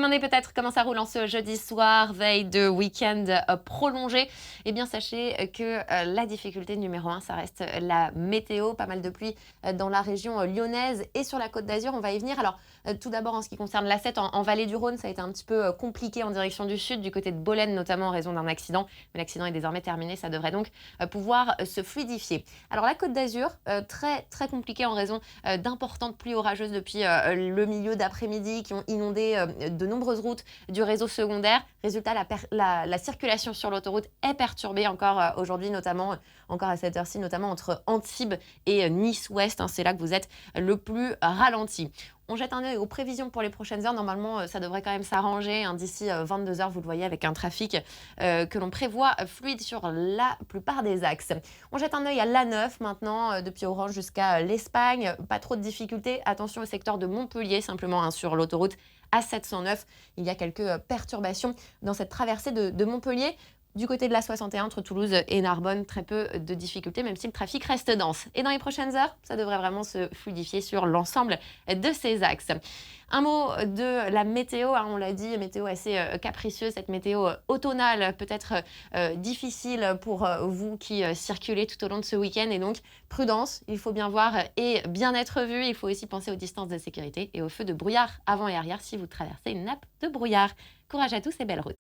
demandez peut-être comment ça roule en ce jeudi soir, veille de week-end prolongé. Eh bien, sachez que la difficulté numéro 1, ça reste la météo. Pas mal de pluie dans la région lyonnaise et sur la Côte d'Azur. On va y venir. Alors, tout d'abord, en ce qui concerne l'A7, en vallée du Rhône, ça a été un petit peu compliqué en direction du sud, du côté de Bolène notamment en raison d'un accident. Mais l'accident est désormais terminé. Ça devrait donc pouvoir se fluidifier. Alors, la Côte d'Azur, très, très compliquée en raison d'importantes pluies orageuses depuis le milieu d'après-midi qui ont inondé de nombreuses routes du réseau secondaire. Résultat, la circulation sur l'autoroute est perturbée encore aujourd'hui, notamment encore à cette heure-ci, notamment entre Antibes et Nice-Ouest. C'est là que vous êtes le plus ralenti. On jette un œil aux prévisions pour les prochaines heures. Normalement, ça devrait quand même s'arranger. D'ici 22 heures, vous le voyez, avec un trafic que l'on prévoit fluide sur la plupart des axes. On jette un œil à l'A9 maintenant, depuis Orange jusqu'à l'Espagne. Pas trop de difficultés. Attention au secteur de Montpellier, simplement sur l'autoroute A709. Il y a quelques perturbations dans cette traversée de Montpellier. Du côté de la 61 entre Toulouse et Narbonne, très peu de difficultés, même si le trafic reste dense. Et dans les prochaines heures, ça devrait vraiment se fluidifier sur l'ensemble de ces axes. Un mot de la météo, on l'a dit, météo assez capricieuse, cette météo automnale peut être difficile pour vous qui circulez tout au long de ce week-end. Et donc, prudence, il faut bien voir et bien être vu. Il faut aussi penser aux distances de sécurité et aux feux de brouillard avant et arrière si vous traversez une nappe de brouillard. Courage à tous et belle route.